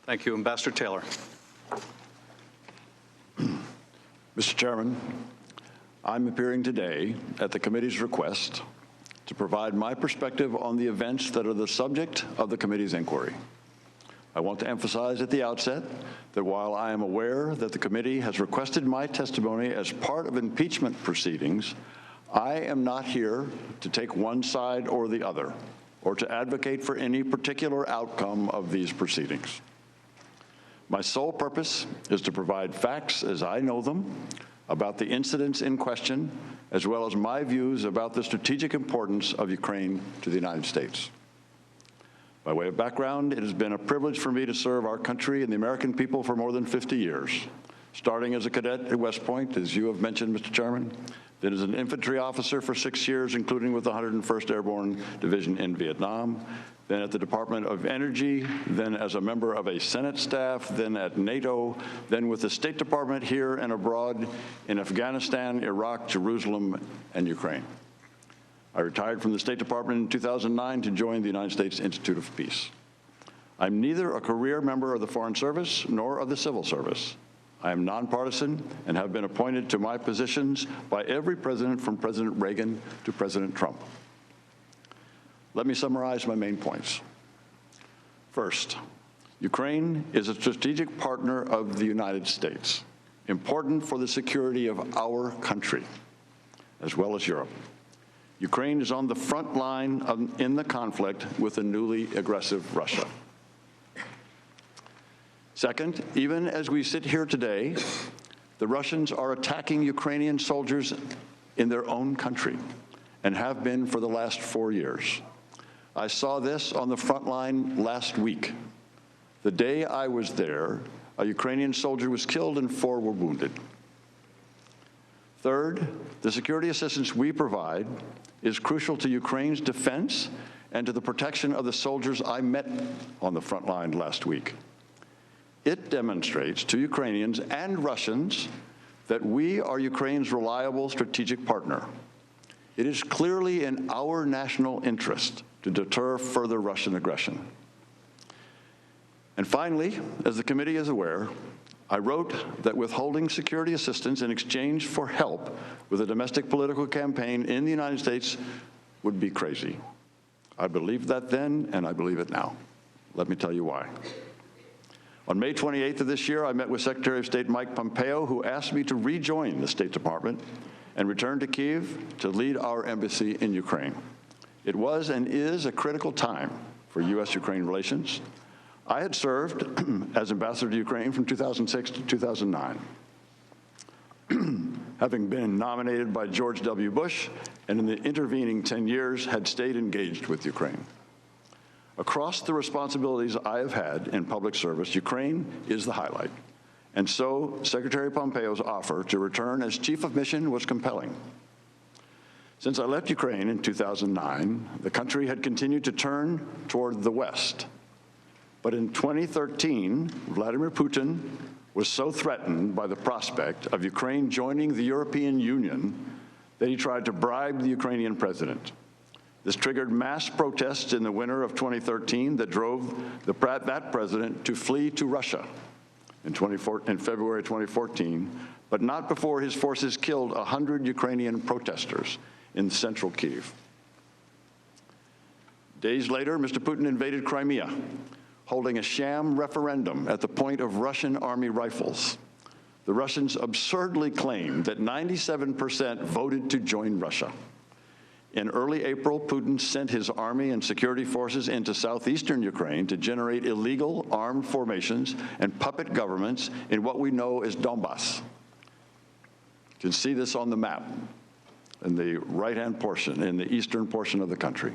Thank you. Ambassador Taylor. Mr. Chairman, I'm appearing today at the committee's request to provide my perspective on the events that are the subject of the committee's inquiry. I want to emphasize at the outset that while I am aware that the committee has requested my testimony as part of impeachment proceedings, I am not here to take one side or the other, or to advocate for any particular outcome of these proceedings. My sole purpose is to provide facts as I know them about the incidents in question, as well as my views about the strategic importance of Ukraine to the United States. By way of background, it has been a privilege for me to serve our country and the American people for more than 50 years, starting as a cadet at West Point, as you have mentioned, Mr. Chairman, then as an infantry officer for 6 years, including with the 101st Airborne Division in Vietnam, then at the Department of Energy, then as a member of a Senate staff, then at NATO, then with the State Department here and abroad in Afghanistan, Iraq, Jerusalem, and Ukraine. I retired from the State Department in 2009 to join the United States Institute of Peace. I'm neither a career member of the Foreign Service nor of the Civil Service. I am nonpartisan and have been appointed to my positions by every president from President Reagan to President Trump. Let me summarize my main points. First, Ukraine is a strategic partner of the United States, important for the security of our country, as well as Europe. Ukraine is on the front line in the conflict with the newly aggressive Russia. Second, even as we sit here today, the Russians are attacking Ukrainian soldiers in their own country and have been for the last 4 years. I saw this on the front line last week. The day I was there, a Ukrainian soldier was killed and 4 were wounded. Third, the security assistance we provide is crucial to Ukraine's defense and to the protection of the soldiers I met on the front line last week. It demonstrates to Ukrainians and Russians that we are Ukraine's reliable strategic partner. It is clearly in our national interest to deter further Russian aggression. And finally, as the committee is aware, I wrote that withholding security assistance in exchange for help with a domestic political campaign in the United States would be crazy. I believed that then, and I believe it now. Let me tell you why. On May 28th of this year, I met with Secretary of State Mike Pompeo, who asked me to rejoin the State Department and return to Kyiv to lead our embassy in Ukraine. It was and is a critical time for U.S.-Ukraine relations. I had served as ambassador to Ukraine from 2006 to 2009, having been nominated by George W. Bush, and in the intervening 10 years had stayed engaged with Ukraine. Across the responsibilities I have had in public service, Ukraine is the highlight. And so Secretary Pompeo's offer to return as chief of mission was compelling. Since I left Ukraine in 2009, the country had continued to turn toward the West. But in 2013, Vladimir Putin was so threatened by the prospect of Ukraine joining the European Union that he tried to bribe the Ukrainian president. This triggered mass protests in the winter of 2013 that drove that president to flee to Russia in February 2014, but not before his forces killed 100 Ukrainian protesters in central Kyiv. Days later, Mr. Putin invaded Crimea, holding a sham referendum at the point of Russian army rifles. The Russians absurdly claimed that 97% voted to join Russia. In early April, Putin sent his army and security forces into southeastern Ukraine to generate illegal armed formations and puppet governments in what we know as Donbass. You can see this on the map in the right-hand portion, in the eastern portion of the country.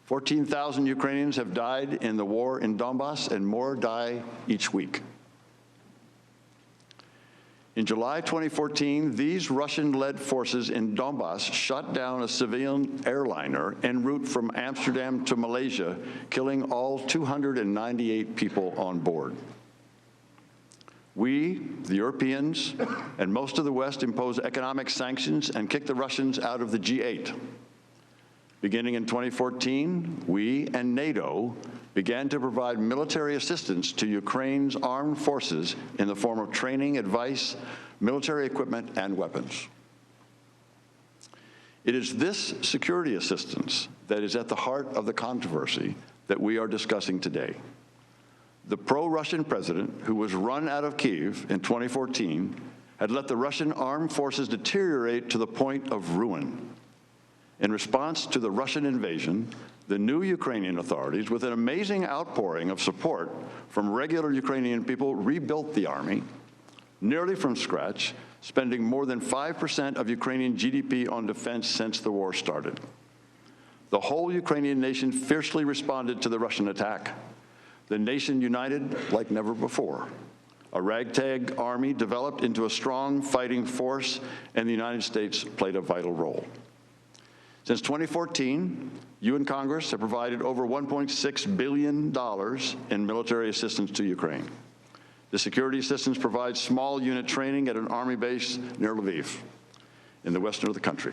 14,000 Ukrainians have died in the war in Donbass, and more die each week. In July 2014, these Russian-led forces in Donbass shot down a civilian airliner en route from Amsterdam to Malaysia, killing all 298 people on board. We, the Europeans, and most of the West imposed economic sanctions and kicked the Russians out of the G8. Beginning in 2014, we and NATO began to provide military assistance to Ukraine's armed forces in the form of training, advice, military equipment, and weapons. It is this security assistance that is at the heart of the controversy that we are discussing today. The pro-Russian president, who was run out of Kyiv in 2014, had let the Russian armed forces deteriorate to the point of ruin. In response to the Russian invasion, the new Ukrainian authorities, with an amazing outpouring of support from regular Ukrainian people, rebuilt the army, nearly from scratch, spending more than 5% of Ukrainian GDP on defense since the war started. The whole Ukrainian nation fiercely responded to the Russian attack. The nation united like never before. A ragtag army developed into a strong fighting force, and the United States played a vital role. Since 2014, you and Congress have provided over $1.6 billion in military assistance to Ukraine. The security assistance provides small unit training at an army base near Lviv in the western of the country.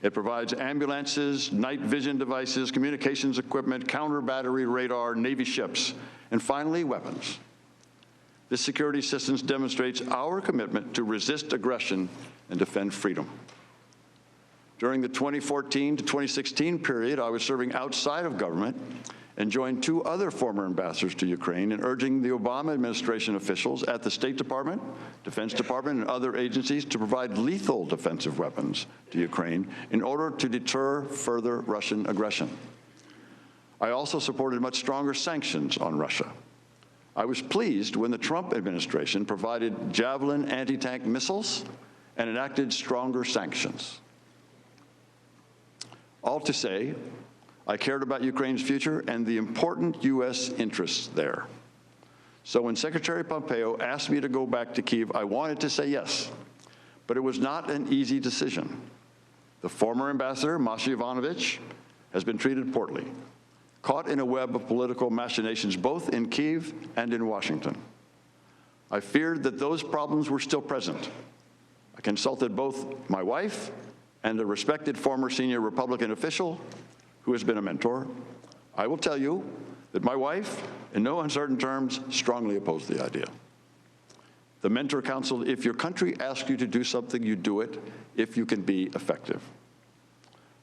It provides ambulances, night vision devices, communications equipment, counter-battery radar, Navy ships, and finally, weapons. This security assistance demonstrates our commitment to resist aggression and defend freedom. During the 2014 to 2016 period, I was serving outside of government and joined two other former ambassadors to Ukraine in urging the Obama administration officials at the State Department, Defense Department, and other agencies to provide lethal defensive weapons to Ukraine in order to deter further Russian aggression. I also supported much stronger sanctions on Russia. I was pleased when the Trump administration provided Javelin anti-tank missiles and enacted stronger sanctions. All to say, I cared about Ukraine's future and the important U.S. interests there. So when Secretary Pompeo asked me to go back to Kyiv, I wanted to say yes, but it was not an easy decision. The former ambassador, Masha Yovanovitch, has been treated poorly, caught in a web of political machinations both in Kyiv and in Washington. I feared that those problems were still present. I consulted both my wife and a respected former senior Republican official who has been a mentor. I will tell you that my wife, in no uncertain terms, strongly opposed the idea. The mentor counseled, if your country asks you to do something, you do it if you can be effective.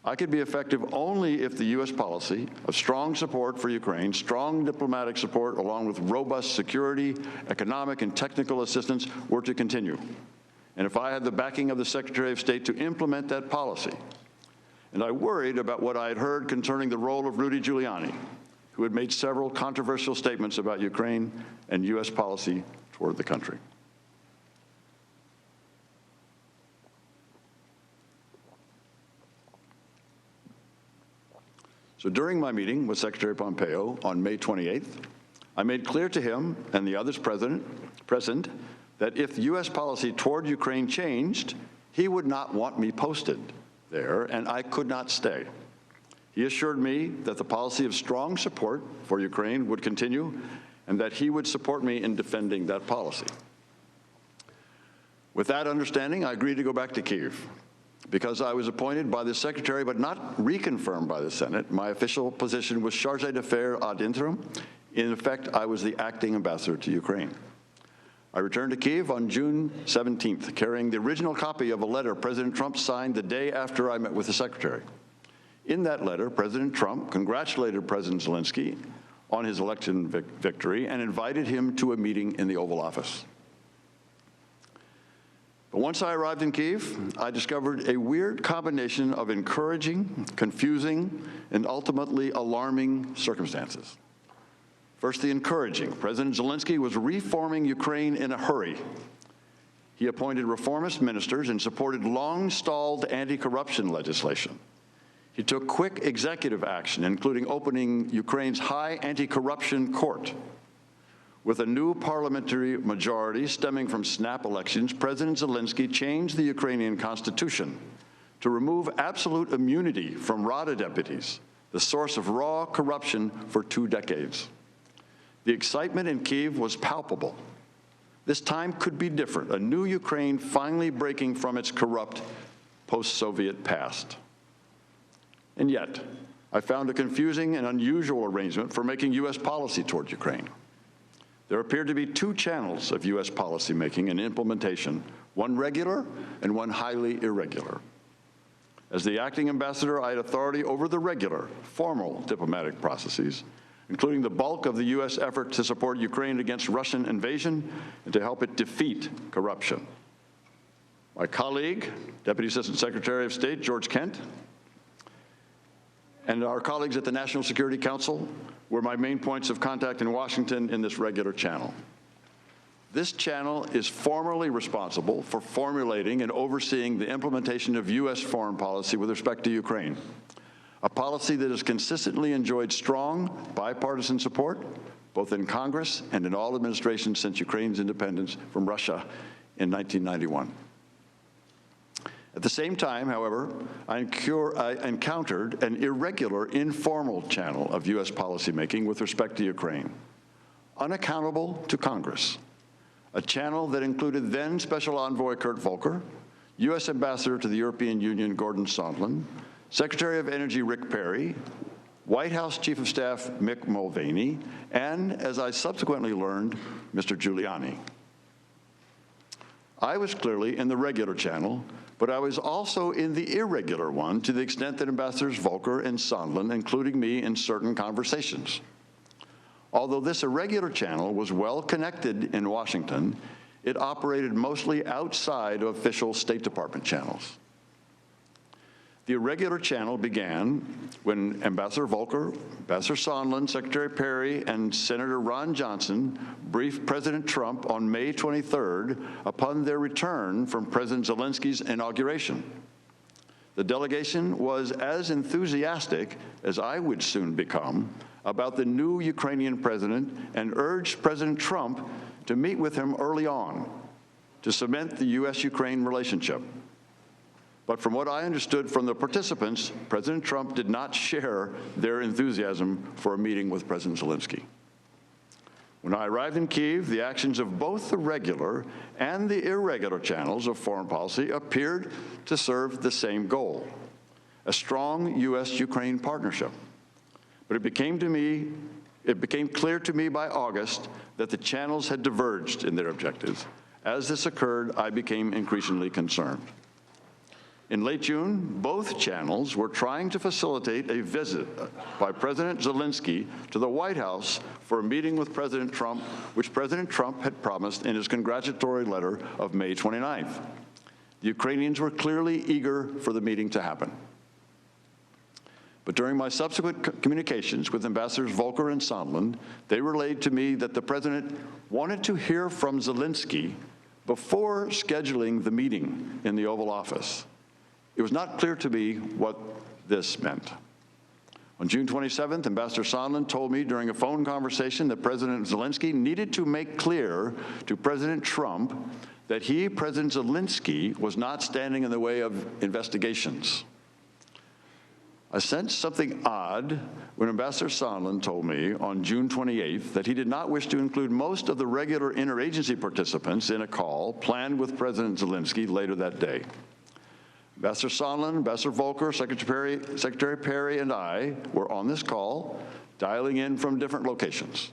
I could be effective only if the U.S. policy of strong support for Ukraine, strong diplomatic support, along with robust security, economic, and technical assistance were to continue. And if I had the backing of the Secretary of State to implement that policy. And I worried about what I had heard concerning the role of Rudy Giuliani, who had made several controversial statements about Ukraine and U.S. policy toward the country. So during my meeting with Secretary Pompeo on May 28th, I made clear to him and the others present that if U.S. policy toward Ukraine changed, he would not want me posted there, and I could not stay. He assured me that the policy of strong support for Ukraine would continue and that he would support me in defending that policy. With that understanding, I agreed to go back to Kyiv. Because I was appointed by the Secretary but not reconfirmed by the Senate, my official position was chargé d'affaires ad interim. In effect, I was the acting ambassador to Ukraine. I returned to Kyiv on June 17th, carrying the original copy of a letter President Trump signed the day after I met with the Secretary. In that letter, President Trump congratulated President Zelensky on his election victory and invited him to a meeting in the Oval Office. But once I arrived in Kyiv, I discovered a weird combination of encouraging, confusing, and ultimately alarming circumstances. First, the encouraging. President Zelensky was reforming Ukraine in a hurry. He appointed reformist ministers and supported long-stalled anti-corruption legislation. He took quick executive action, including opening Ukraine's high anti-corruption court. With a new parliamentary majority stemming from snap elections, President Zelensky changed the Ukrainian constitution to remove absolute immunity from Rada deputies, the source of raw corruption for 2 decades. The excitement in Kyiv was palpable. This time could be different, a new Ukraine finally breaking from its corrupt post-Soviet past. And yet, I found a confusing and unusual arrangement for making U.S. policy toward Ukraine. There appeared to be two channels of U.S. policymaking and implementation, one regular and one highly irregular. As the acting ambassador, I had authority over the regular, formal diplomatic processes, including the bulk of the U.S. effort to support Ukraine against Russian invasion and to help it defeat corruption. My colleague, Deputy Assistant Secretary of State George Kent, and our colleagues at the National Security Council were my main points of contact in Washington in this regular channel. This channel is formally responsible for formulating and overseeing the implementation of U.S. foreign policy with respect to Ukraine, a policy that has consistently enjoyed strong bipartisan support, both in Congress and in all administrations since Ukraine's independence from Russia in 1991. At the same time, however, I encountered an irregular, informal channel of U.S. policymaking with respect to Ukraine, unaccountable to Congress, a channel that included then Special Envoy Kurt Volker, U.S. Ambassador to the European Union Gordon Sondland, Secretary of Energy Rick Perry, White House Chief of Staff Mick Mulvaney, and, as I subsequently learned, Mr. Giuliani. I was clearly in the regular channel, but I was also in the irregular one to the extent that Ambassadors Volker and Sondland, including me in certain conversations. Although this irregular channel was well connected in Washington, it operated mostly outside of official State Department channels. The irregular channel began when Ambassador Volker, Ambassador Sondland, Secretary Perry, and Senator Ron Johnson briefed President Trump on May 23rd upon their return from President Zelensky's inauguration. The delegation was as enthusiastic as I would soon become about the new Ukrainian president and urged President Trump to meet with him early on to cement the U.S.-Ukraine relationship. But from what I understood from the participants, President Trump did not share their enthusiasm for a meeting with President Zelensky. When I arrived in Kyiv, the actions of both the regular and the irregular channels of foreign policy appeared to serve the same goal, a strong U.S.-Ukraine partnership. But it became clear to me by August that the channels had diverged in their objectives. As this occurred, I became increasingly concerned. In late June, both channels were trying to facilitate a visit by President Zelensky to the White House for a meeting with President Trump, which President Trump had promised in his congratulatory letter of May 29th. The Ukrainians were clearly eager for the meeting to happen. But during my subsequent communications with Ambassadors Volker and Sondland, they relayed to me that the President wanted to hear from Zelensky before scheduling the meeting in the Oval Office. It was not clear to me what this meant. On June 27th, Ambassador Sondland told me during a phone conversation that President Zelensky needed to make clear to President Trump that he, President Zelensky, was not standing in the way of investigations. I sensed something odd when Ambassador Sondland told me on June 28th that he did not wish to include most of the regular interagency participants in a call planned with President Zelensky later that day. Ambassador Sondland, Ambassador Volker, Secretary Perry, and I were on this call, dialing in from different locations.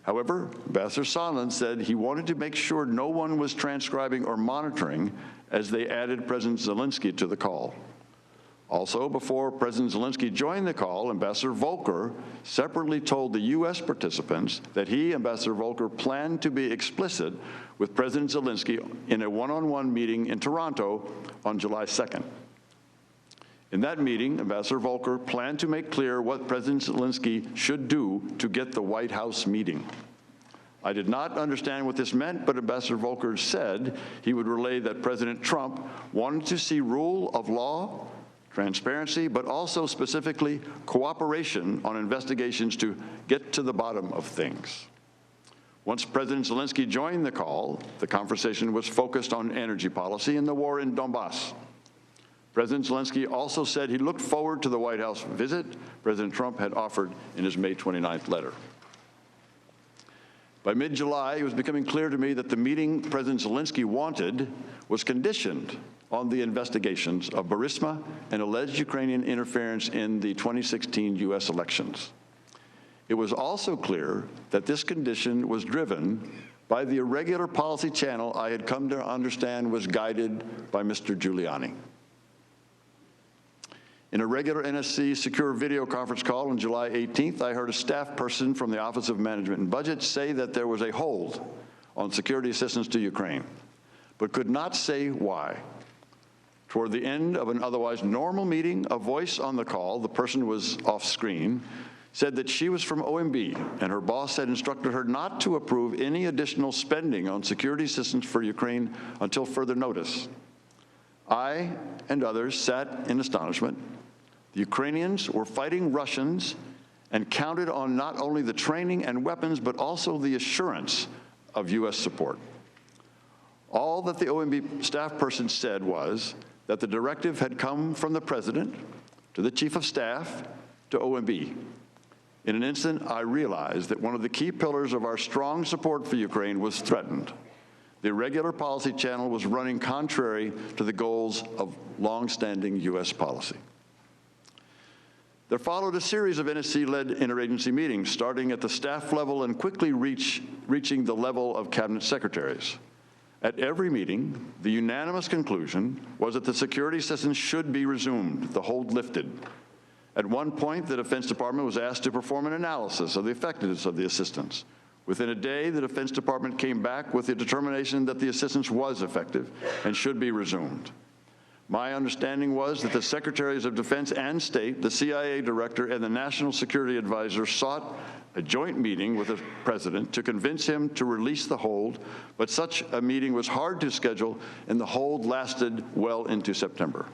However, Ambassador Sondland said he wanted to make sure no one was transcribing or monitoring as they added President Zelensky to the call. Also, before President Zelensky joined the call, Ambassador Volker separately told the U.S. participants that he, Ambassador Volker, planned to be explicit with President Zelensky in a one-on-one meeting in Toronto on July 2nd. In that meeting, Ambassador Volker planned to make clear what President Zelensky should do to get the White House meeting. I did not understand what this meant, but Ambassador Volker said he would relay that President Trump wanted to see rule of law, transparency, but also specifically cooperation on investigations to get to the bottom of things. Once President Zelensky joined the call, the conversation was focused on energy policy and the war in Donbass. President Zelensky also said he looked forward to the White House visit President Trump had offered in his May 29th letter. By mid-July, it was becoming clear to me that the meeting President Zelensky wanted was conditioned on the investigations of Burisma and alleged Ukrainian interference in the 2016 U.S. elections. It was also clear that this condition was driven by the irregular policy channel I had come to understand was guided by Mr. Giuliani. In a regular NSC secure video conference call on July 18th, I heard a staff person from the Office of Management and Budget say that there was a hold on security assistance to Ukraine, but could not say why. Toward the end of an otherwise normal meeting, a voice on the call, the person was off screen, said that she was from OMB, and her boss had instructed her not to approve any additional spending on security assistance for Ukraine until further notice. I and others sat in astonishment. The Ukrainians were fighting Russians and counted on not only the training and weapons, but also the assurance of U.S. support. All that the OMB staff person said was that the directive had come from the President to the Chief of Staff to OMB. In an instant, I realized that one of the key pillars of our strong support for Ukraine was threatened. The irregular policy channel was running contrary to the goals of long-standing U.S. policy. There followed a series of NSC-led interagency meetings, starting at the staff level and quickly reaching the level of cabinet secretaries. At every meeting, the unanimous conclusion was that the security assistance should be resumed, the hold lifted. At one point, the Defense Department was asked to perform an analysis of the effectiveness of the assistance. Within a day, the Defense Department came back with the determination that the assistance was effective and should be resumed. My understanding was that the Secretaries of Defense and State, the CIA Director, and the National Security Advisor sought a joint meeting with the President to convince him to release the hold, but such a meeting was hard to schedule, and the hold lasted well into September.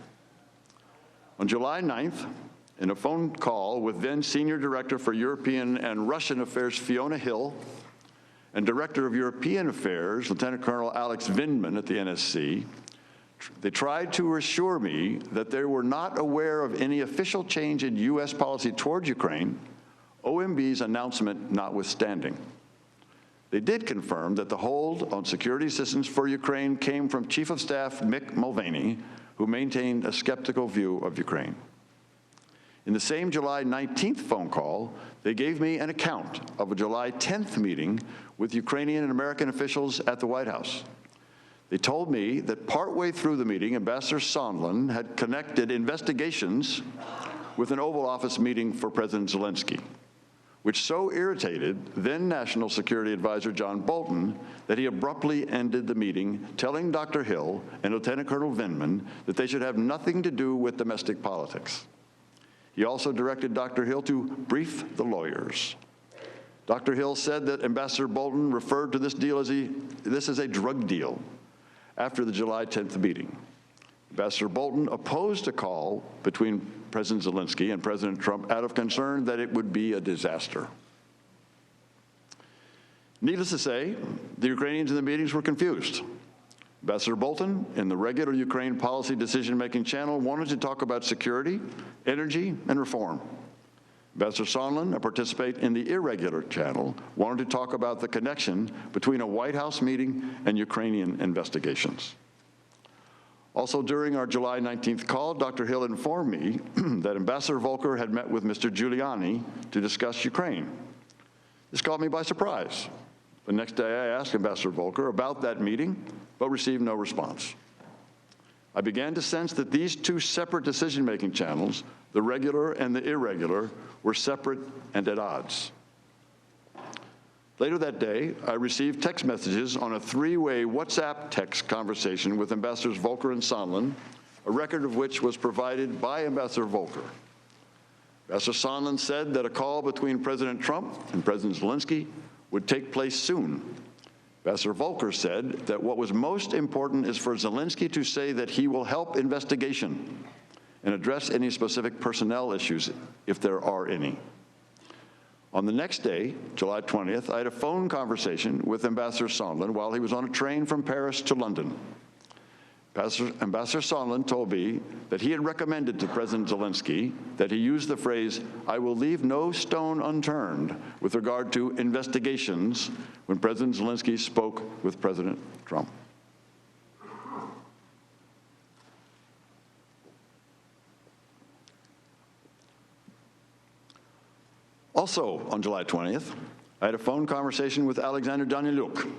On July 9th, in a phone call with then Senior Director for European and Russian Affairs Fiona Hill and Director of European Affairs Lieutenant Colonel Alex Vindman at the NSC, they tried to assure me that they were not aware of any official change in U.S. policy towards Ukraine, OMB's announcement notwithstanding. They did confirm that the hold on security assistance for Ukraine came from Chief of Staff Mick Mulvaney, who maintained a skeptical view of Ukraine. In the same July 19th phone call, they gave me an account of a July 10th meeting with Ukrainian and American officials at the White House. They told me that partway through the meeting, Ambassador Sondland had connected investigations with an Oval Office meeting for President Zelensky, which so irritated then National Security Advisor John Bolton that he abruptly ended the meeting, telling Dr. Hill and Lieutenant Colonel Vindman that they should have nothing to do with domestic politics. He also directed Dr. Hill to brief the lawyers. Dr. Hill said that Ambassador Bolton referred to this deal as a drug deal after the July 10th meeting. Ambassador Bolton opposed a call between President Zelensky and President Trump out of concern that it would be a disaster. Needless to say, the Ukrainians in the meetings were confused. Ambassador Bolton, in the regular Ukraine policy decision-making channel, wanted to talk about security, energy, and reform. Ambassador Sondland, a participant in the irregular channel, wanted to talk about the connection between a White House meeting and Ukrainian investigations. Also, during our July 19th call, Dr. Hill informed me that Ambassador Volker had met with Mr. Giuliani to discuss Ukraine. This caught me by surprise. The next day, I asked Ambassador Volker about that meeting, but received no response. I began to sense that these two separate decision-making channels, the regular and the irregular, were separate and at odds. Later that day, I received text messages on a three-way WhatsApp text conversation with Ambassadors Volker and Sondland, a record of which was provided by Ambassador Volker. Ambassador Sondland said that a call between President Trump and President Zelensky would take place soon. Ambassador Volker said that what was most important is for Zelensky to say that he will help investigation and address any specific personnel issues, if there are any. On the next day, July 20th, I had a phone conversation with Ambassador Sondland while he was on a train from Paris to London. Ambassador Sondland told me that he had recommended to President Zelensky that he use the phrase, "I will leave no stone unturned," with regard to investigations when President Zelensky spoke with President Trump. Also, on July 20th, I had a phone conversation with Alexander Daniluk,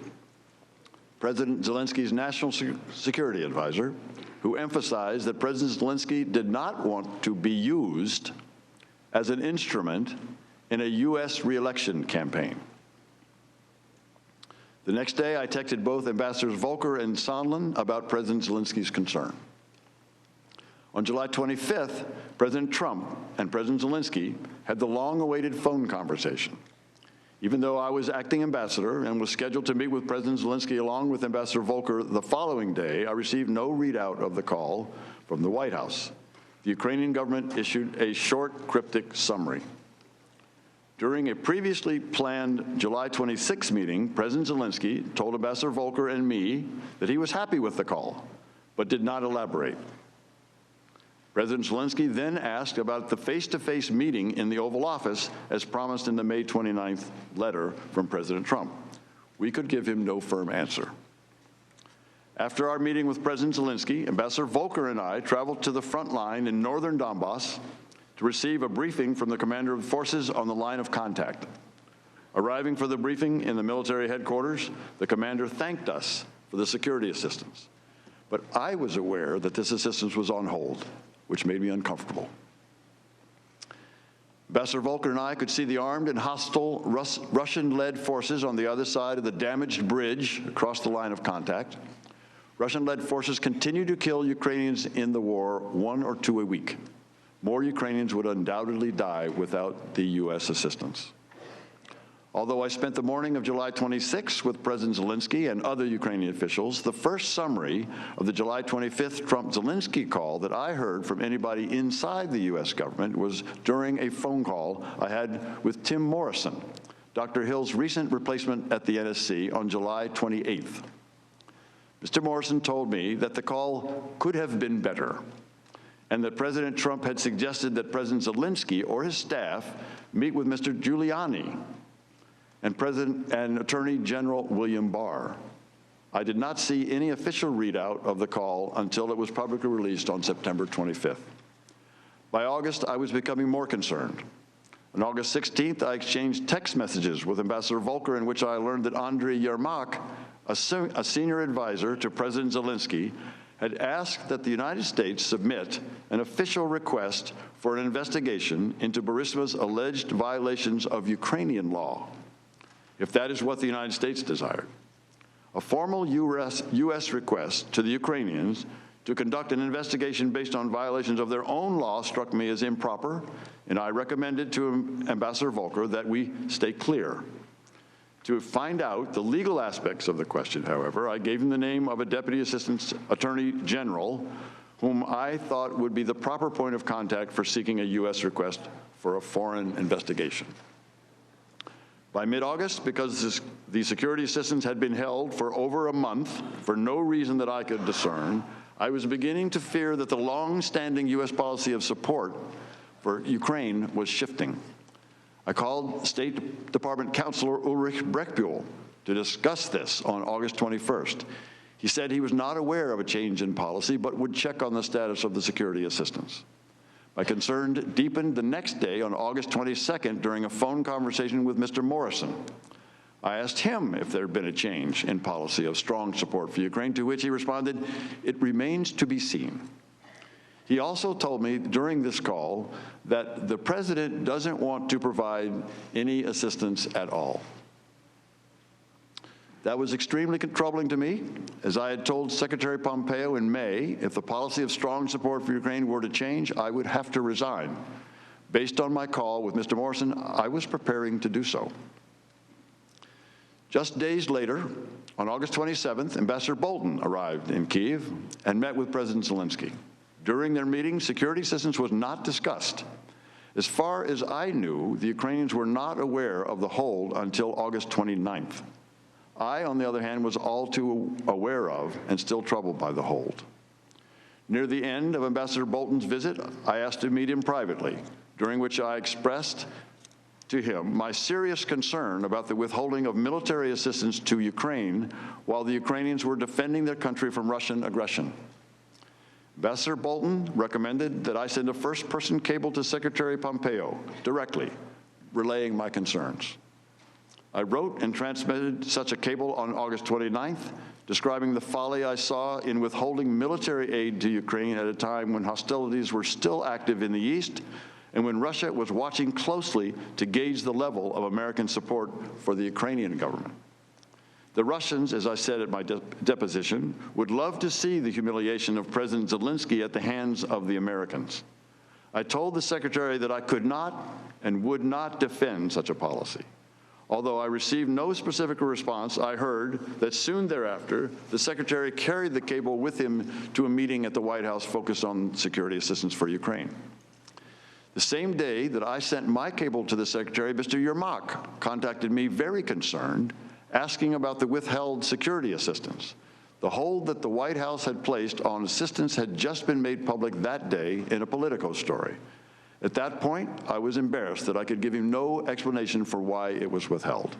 President Zelensky's national security advisor, who emphasized that President Zelensky did not want to be used as an instrument in a U.S. re-election campaign. The next day, I texted both Ambassadors Volker and Sondland about President Zelensky's concern. On July 25th, President Trump and President Zelensky had the long-awaited phone conversation. Even though I was acting ambassador and was scheduled to meet with President Zelensky along with Ambassador Volker the following day, I received no readout of the call from the White House. The Ukrainian government issued a short, cryptic summary. During a previously planned July 26 meeting, President Zelensky told Ambassador Volker and me that he was happy with the call, but did not elaborate. President Zelensky then asked about the face-to-face meeting in the Oval Office as promised in the May 29th letter from President Trump. We could give him no firm answer. After our meeting with President Zelensky, Ambassador Volker and I traveled to the front line in northern Donbass to receive a briefing from the commander of forces on the line of contact. Arriving for the briefing in the military headquarters, the commander thanked us for the security assistance. But I was aware that this assistance was on hold, which made me uncomfortable. Ambassador Volker and I could see the armed and hostile Russian-led forces on the other side of the damaged bridge across the line of contact. Russian-led forces continue to kill Ukrainians in the war, 1 or 2 a week. More Ukrainians would undoubtedly die without the U.S. assistance. Although I spent the morning of July 26 with President Zelensky and other Ukrainian officials, the first summary of the July 25th Trump-Zelensky call that I heard from anybody inside the U.S. government was during a phone call I had with Tim Morrison, Dr. Hill's recent replacement at the NSC, on July 28th. Mr. Morrison told me that the call could have been better, and that President Trump had suggested that President Zelensky or his staff meet with Mr. Giuliani and Attorney General William Barr. I did not see any official readout of the call until it was publicly released on September 25th. By August, I was becoming more concerned. On August 16th, I exchanged text messages with Ambassador Volker in which I learned that Andriy Yermak, a senior advisor to President Zelensky, had asked that the United States submit an official request for an investigation into Burisma's alleged violations of Ukrainian law, if that is what the United States desired. A formal U.S. request to the Ukrainians to conduct an investigation based on violations of their own law struck me as improper, and I recommended to Ambassador Volker that we stay clear. To find out the legal aspects of the question, however, I gave him the name of a Deputy Assistant Attorney General whom I thought would be the proper point of contact for seeking a U.S. request for a foreign investigation. By mid-August, because the security assistance had been held for over a month for no reason that I could discern, I was beginning to fear that the long-standing U.S. policy of support for Ukraine was shifting. I called State Department Counselor Ulrich Breckbuhl to discuss this on August 21st. He said he was not aware of a change in policy, but would check on the status of the security assistance. My concern deepened the next day on August 22nd during a phone conversation with Mr. Morrison. I asked him if there had been a change in policy of strong support for Ukraine, to which he responded, "It remains to be seen." He also told me during this call that the president doesn't want to provide any assistance at all. That was extremely troubling to me, as I had told Secretary Pompeo in May, if the policy of strong support for Ukraine were to change, I would have to resign. Based on my call with Mr. Morrison, I was preparing to do so. Just days later, on August 27th, Ambassador Bolton arrived in Kyiv and met with President Zelensky. During their meeting, security assistance was not discussed. As far as I knew, the Ukrainians were not aware of the hold until August 29th. I, on the other hand, was all too aware of and still troubled by the hold. Near the end of Ambassador Bolton's visit, I asked to meet him privately, during which I expressed to him my serious concern about the withholding of military assistance to Ukraine while the Ukrainians were defending their country from Russian aggression. Ambassador Bolton recommended that I send a first-person cable to Secretary Pompeo directly, relaying my concerns. I wrote and transmitted such a cable on August 29th, describing the folly I saw in withholding military aid to Ukraine at a time when hostilities were still active in the east and when Russia was watching closely to gauge the level of American support for the Ukrainian government. The Russians, as I said at my deposition, would love to see the humiliation of President Zelensky at the hands of the Americans. I told the Secretary that I could not and would not defend such a policy. Although I received no specific response, I heard that soon thereafter, the Secretary carried the cable with him to a meeting at the White House focused on security assistance for Ukraine. The same day that I sent my cable to the Secretary, Mr. Yermak contacted me very concerned, asking about the withheld security assistance. The hold that the White House had placed on assistance had just been made public that day in a Politico story. At that point, I was embarrassed that I could give him no explanation for why it was withheld.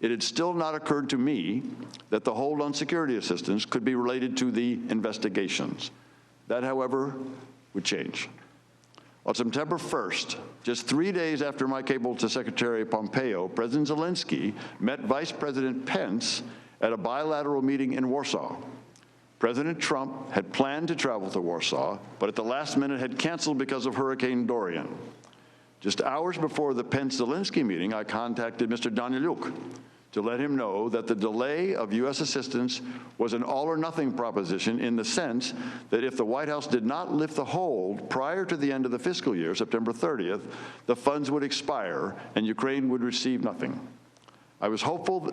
It had still not occurred to me that the hold on security assistance could be related to the investigations. That, however, would change. On September 1st, just 3 days after my cable to Secretary Pompeo, President Zelensky met Vice President Pence at a bilateral meeting in Warsaw. President Trump had planned to travel to Warsaw, but at the last minute had canceled because of Hurricane Dorian. Just hours before the Pence-Zelensky meeting, I contacted Mr. Daniluk to let him know that the delay of U.S. assistance was an all-or-nothing proposition in the sense that if the White House did not lift the hold prior to the end of the fiscal year, September 30th, the funds would expire and Ukraine would receive nothing. I was hopeful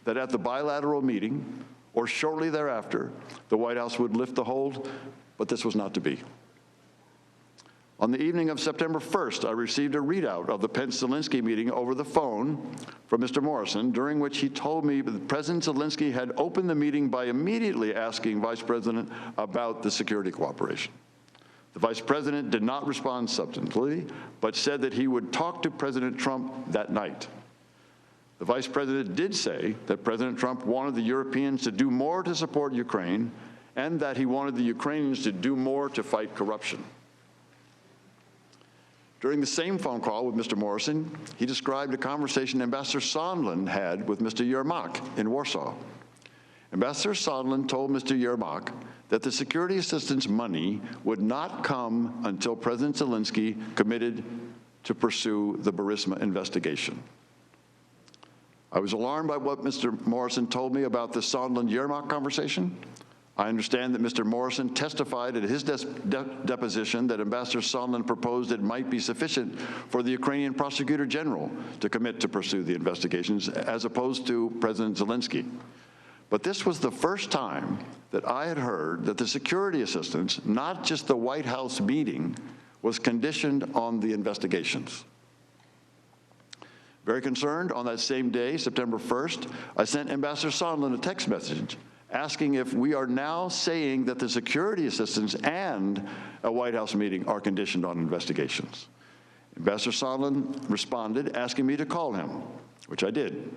that at the bilateral meeting, or shortly thereafter, the White House would lift the hold, but this was not to be. On the evening of September 1st, I received a readout of the Pence-Zelensky meeting over the phone from Mr. Morrison, during which he told me that President Zelensky had opened the meeting by immediately asking Vice President about the security cooperation. The Vice President did not respond substantively, but said that he would talk to President Trump that night. The Vice President did say that President Trump wanted the Europeans to do more to support Ukraine and that he wanted the Ukrainians to do more to fight corruption. During the same phone call with Mr. Morrison, he described a conversation Ambassador Sondland had with Mr. Yermak in Warsaw. Ambassador Sondland told Mr. Yermak that the security assistance money would not come until President Zelensky committed to pursue the Burisma investigation. I was alarmed by what Mr. Morrison told me about the Sondland-Yermak conversation. I understand that Mr. Morrison testified at his deposition that Ambassador Sondland proposed it might be sufficient for the Ukrainian Prosecutor General to commit to pursue the investigations as opposed to President Zelensky. But this was the first time that I had heard that the security assistance, not just the White House meeting, was conditioned on the investigations. Very concerned, on that same day, September 1st, I sent Ambassador Sondland a text message asking if we are now saying that the security assistance and a White House meeting are conditioned on investigations. Ambassador Sondland responded asking me to call him, which I did.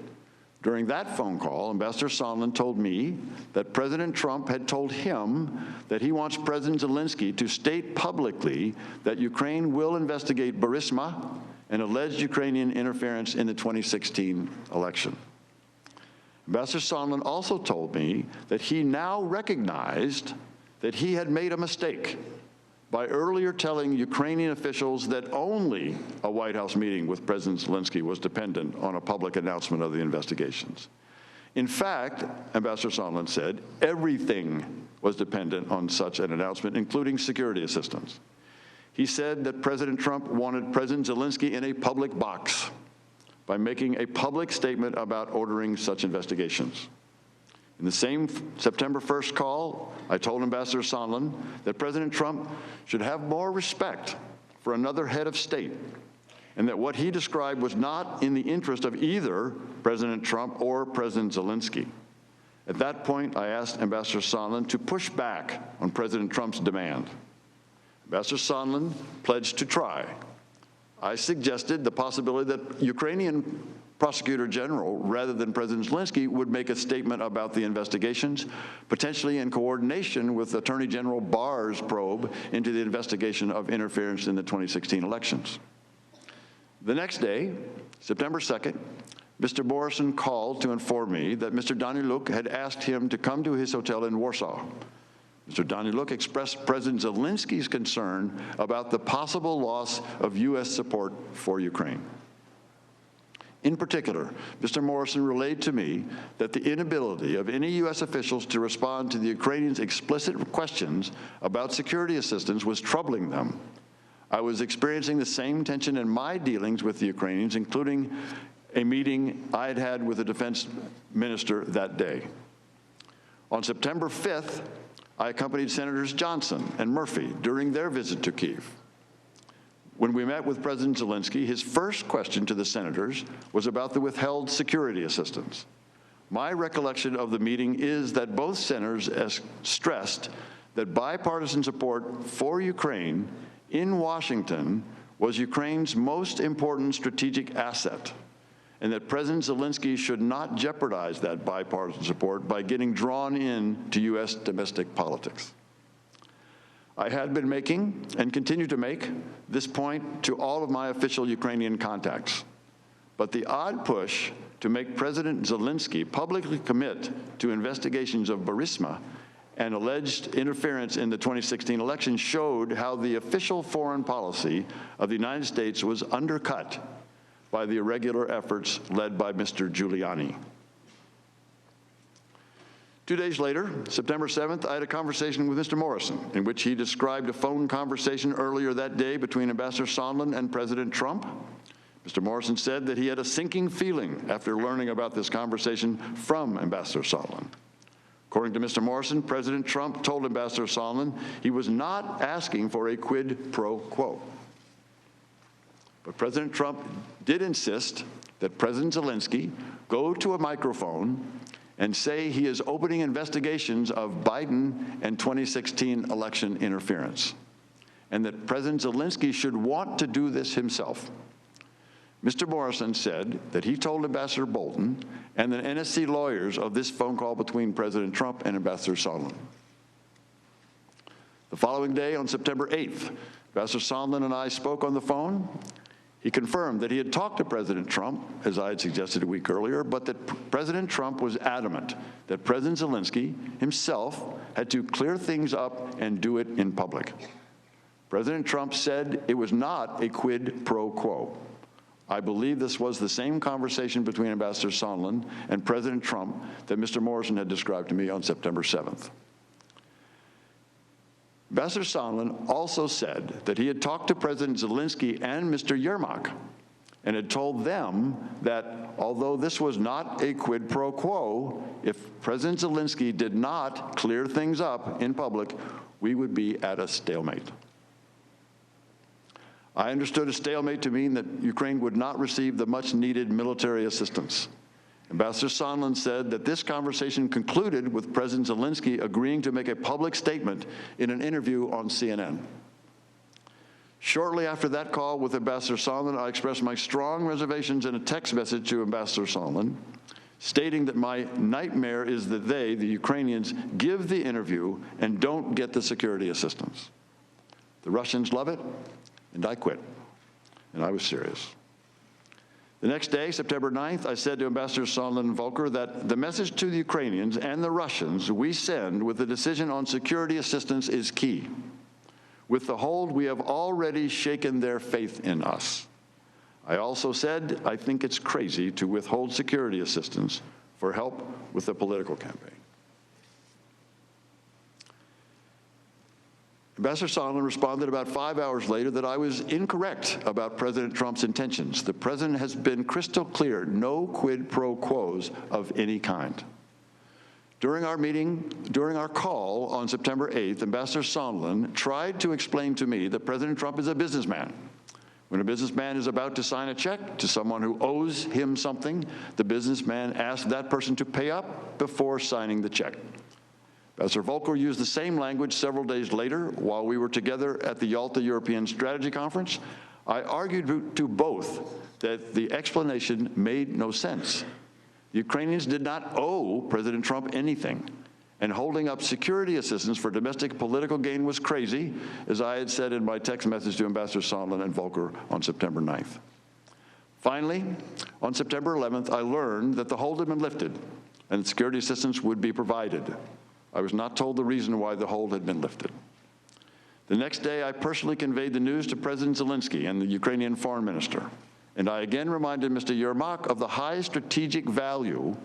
During that phone call, Ambassador Sondland told me that President Trump had told him that he wants President Zelensky to state publicly that Ukraine will investigate Burisma and alleged Ukrainian interference in the 2016 election. Ambassador Sondland also told me that he now recognized that he had made a mistake by earlier telling Ukrainian officials that only a White House meeting with President Zelensky was dependent on a public announcement of the investigations. In fact, Ambassador Sondland said, everything was dependent on such an announcement, including security assistance. He said that President Trump wanted President Zelensky in a public box by making a public statement about ordering such investigations. In the same September 1st call, I told Ambassador Sondland that President Trump should have more respect for another head of state, and that what he described was not in the interest of either President Trump or President Zelensky. At that point, I asked Ambassador Sondland to push back on President Trump's demand. Ambassador Sondland pledged to try. I suggested the possibility that Ukrainian Prosecutor General, rather than President Zelensky, would make a statement about the investigations, potentially in coordination with Attorney General Barr's probe into the investigation of interference in the 2016 elections. The next day, September 2nd, Mr. Morrison called to inform me that Mr. Daniluk had asked him to come to his hotel in Warsaw. Mr. Daniluk expressed President Zelensky's concern about the possible loss of U.S. support for Ukraine. In particular, Mr. Morrison relayed to me that the inability of any U.S. officials to respond to the Ukrainians' explicit questions about security assistance was troubling them. I was experiencing the same tension in my dealings with the Ukrainians, including a meeting I had had with the defense minister that day. On September 5th, I accompanied Senators Johnson and Murphy during their visit to Kyiv. When we met with President Zelensky, his first question to the senators was about the withheld security assistance. My recollection of the meeting is that both senators stressed that bipartisan support for Ukraine in Washington was Ukraine's most important strategic asset, and that President Zelensky should not jeopardize that bipartisan support by getting drawn into U.S. domestic politics. I had been making, and continue to make, this point to all of my official Ukrainian contacts. But the odd push to make President Zelensky publicly commit to investigations of Burisma and alleged interference in the 2016 election showed how the official foreign policy of the United States was undercut by the irregular efforts led by Mr. Giuliani. 2 days later, September 7th, I had a conversation with Mr. Morrison in which he described a phone conversation earlier that day between Ambassador Sondland and President Trump. Mr. Morrison said that he had a sinking feeling after learning about this conversation from Ambassador Sondland. According to Mr. Morrison, President Trump told Ambassador Sondland he was not asking for a quid pro quo. But President Trump did insist that President Zelensky go to a microphone and say he is opening investigations of Biden and 2016 election interference, and that President Zelensky should want to do this himself. Mr. Morrison said that he told Ambassador Bolton and the NSC lawyers of this phone call between President Trump and Ambassador Sondland. The following day, on September 8th, Ambassador Sondland and I spoke on the phone. He confirmed that he had talked to President Trump, as I had suggested a week earlier, but that President Trump was adamant that President Zelensky himself had to clear things up and do it in public. President Trump said it was not a quid pro quo. I believe this was the same conversation between Ambassador Sondland and President Trump that Mr. Morrison had described to me on September 7th. Ambassador Sondland also said that he had talked to President Zelensky and Mr. Yermak and had told them that although this was not a quid pro quo, if President Zelensky did not clear things up in public, we would be at a stalemate. I understood a stalemate to mean that Ukraine would not receive the much-needed military assistance. Ambassador Sondland said that this conversation concluded with President Zelensky agreeing to make a public statement in an interview on CNN. Shortly after that call with Ambassador Sondland, I expressed my strong reservations in a text message to Ambassador Sondland, stating that my nightmare is that they, the Ukrainians, give the interview and don't get the security assistance. The Russians love it, and I quit. And I was serious. The next day, September 9th, I said to Ambassador Sondland and Volker that the message to the Ukrainians and the Russians we send with the decision on security assistance is key. With the hold, we have already shaken their faith in us. I also said I think it's crazy to withhold security assistance for help with the political campaign. Ambassador Sondland responded about 5 hours later that I was incorrect about President Trump's intentions. The president has been crystal clear, no quid pro quos of any kind. During our call on September 8th, Ambassador Sondland tried to explain to me that President Trump is a businessman. When a businessman is about to sign a check to someone who owes him something, the businessman asks that person to pay up before signing the check. Ambassador Volker used the same language several days later while we were together at the Yalta European Strategy Conference. I argued to both that the explanation made no sense. The Ukrainians did not owe President Trump anything, and holding up security assistance for domestic political gain was crazy, as I had said in my text message to Ambassador Sondland and Volker on September 9th. Finally, on September 11th, I learned that the hold had been lifted and security assistance would be provided. I was not told the reason why the hold had been lifted. The next day, I personally conveyed the news to President Zelensky and the Ukrainian foreign minister, and I again reminded Mr. Yermak of the high strategic value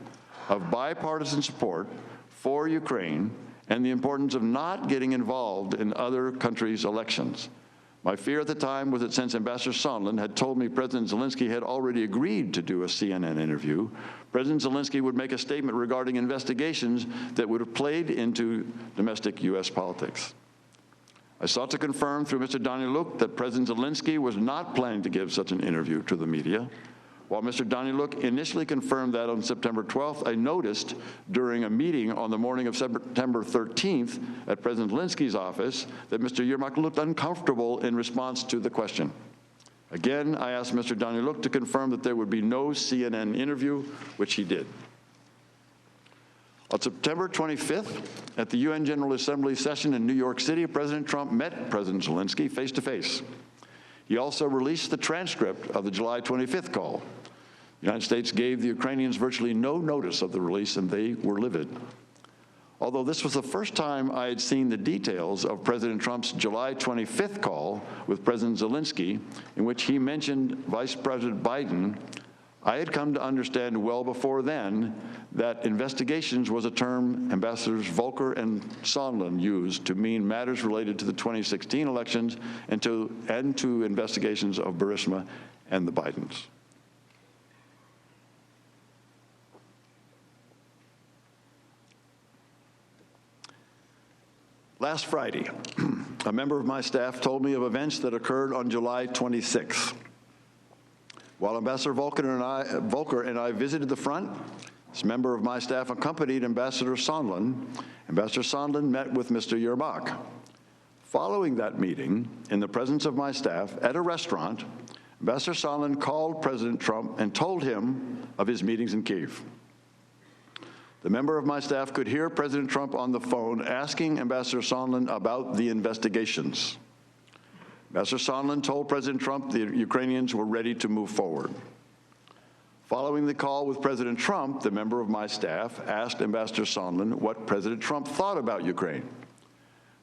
of bipartisan support for Ukraine and the importance of not getting involved in other countries' elections. My fear at the time was that since Ambassador Sondland had told me President Zelensky had already agreed to do a CNN interview, President Zelensky would make a statement regarding investigations that would have played into domestic U.S. politics. I sought to confirm through Mr. Daniluk that President Zelensky was not planning to give such an interview to the media. While Mr. Daniluk initially confirmed that on September 12th, I noticed during a meeting on the morning of September 13th at President Zelensky's office that Mr. Yermak looked uncomfortable in response to the question. Again, I asked Mr. Daniluk to confirm that there would be no CNN interview, which he did. On September 25th, at the UN General Assembly session in New York City, President Trump met President Zelensky face-to-face. He also released the transcript of the July 25th call. The United States gave the Ukrainians virtually no notice of the release, and they were livid. Although this was the first time I had seen the details of President Trump's July 25th call with President Zelensky, in which he mentioned Vice President Biden, I had come to understand well before then that investigations was a term Ambassadors Volker and Sondland used to mean matters related to the 2016 elections and to investigations of Burisma and the Bidens. Last Friday, a member of my staff told me of events that occurred on July 26th. While Ambassador Volker and I visited the front, this member of my staff accompanied Ambassador Sondland. Ambassador Sondland met with Mr. Yermak. Following that meeting, in the presence of my staff at a restaurant, Ambassador Sondland called President Trump and told him of his meetings in Kyiv. The member of my staff could hear President Trump on the phone asking Ambassador Sondland about the investigations. Ambassador Sondland told President Trump the Ukrainians were ready to move forward. Following the call with President Trump, the member of my staff asked Ambassador Sondland what President Trump thought about Ukraine.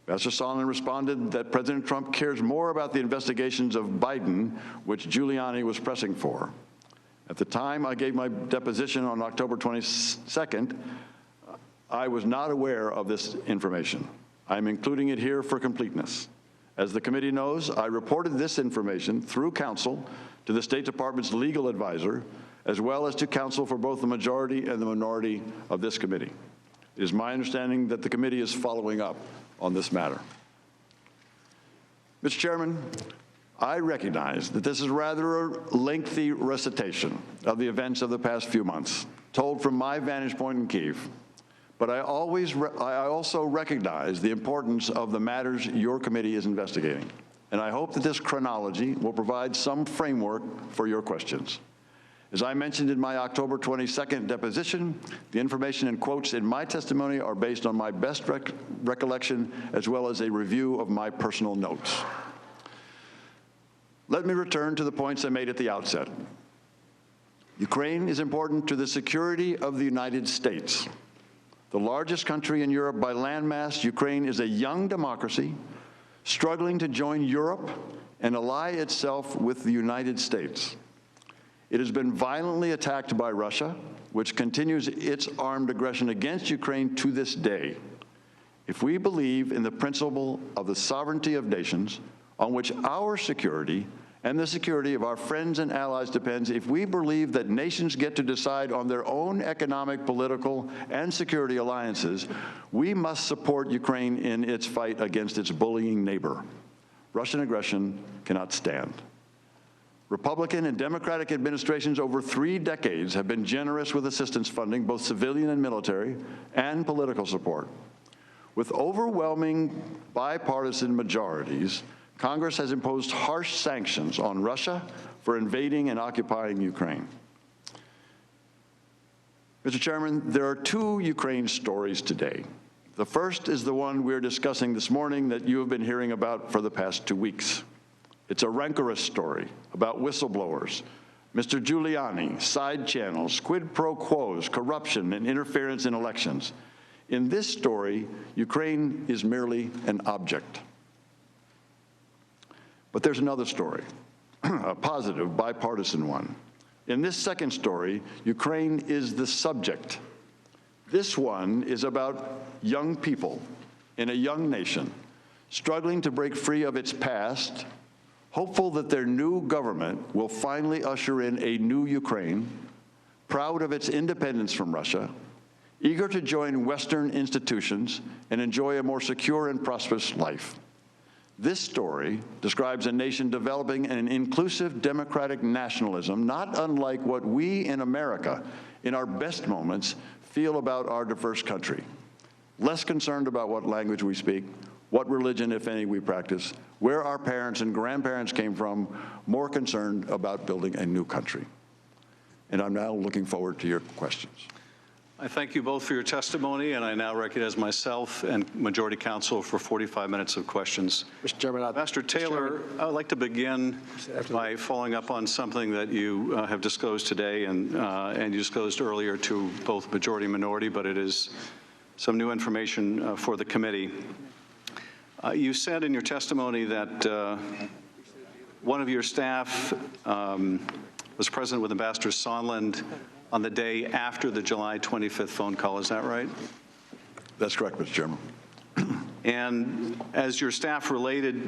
Ambassador Sondland responded that President Trump cares more about the investigations of Biden, which Giuliani was pressing for. At the time I gave my deposition on October 22nd, I was not aware of this information. I'm including it here for completeness. As the committee knows, I reported this information through counsel to the State Department's legal advisor, as well as to counsel for both the majority and the minority of this committee. It is my understanding that the committee is following up on this matter. Mr. Chairman, I recognize that this is rather a lengthy recitation of the events of the past few months, told from my vantage point in Kyiv. But I also recognize the importance of the matters your committee is investigating. And I hope that this chronology will provide some framework for your questions. As I mentioned in my October 22nd deposition, the information and quotes in my testimony are based on my best recollection as well as a review of my personal notes. Let me return to the points I made at the outset. Ukraine is important to the security of the United States. The largest country in Europe by landmass, Ukraine is a young democracy struggling to join Europe and ally itself with the United States. It has been violently attacked by Russia, which continues its armed aggression against Ukraine to this day. If we believe in the principle of the sovereignty of nations, on which our security and the security of our friends and allies depends, if we believe that nations get to decide on their own economic, political, and security alliances, we must support Ukraine in its fight against its bullying neighbor. Russian aggression cannot stand. Republican and Democratic administrations over 3 decades have been generous with assistance funding, both civilian and military, and political support. With overwhelming bipartisan majorities, Congress has imposed harsh sanctions on Russia for invading and occupying Ukraine. Mr. Chairman, there are 2 Ukraine stories today. The first is the one we're discussing this morning that you have been hearing about for the past 2 weeks. It's a rancorous story about whistleblowers, Mr. Giuliani, side channels, quid pro quos, corruption, and interference in elections. In this story, Ukraine is merely an object. But there's another story, a positive, bipartisan one. In this second story, Ukraine is the subject. This one is about young people in a young nation struggling to break free of its past, hopeful that their new government will finally usher in a new Ukraine, proud of its independence from Russia, eager to join Western institutions and enjoy a more secure and prosperous life. This story describes a nation developing an inclusive democratic nationalism, not unlike what we in America, in our best moments, feel about our diverse country. Less concerned about what language we speak, what religion, if any, we practice, where our parents and grandparents came from, more concerned about building a new country. And I'm now looking forward to your questions. I thank you both for your testimony, and I now recognize myself and Majority Counsel for 45 minutes of questions. Mr. Chairman, Ambassador Taylor, I would like to begin by following up on something that you have disclosed today and you disclosed earlier to both majority and minority, but it is some new information for the committee. You said in your testimony that one of your staff was present with Ambassador Sondland on the day after the July 25th phone call. Is that right? That's correct, Mr. Chairman. And as your staff related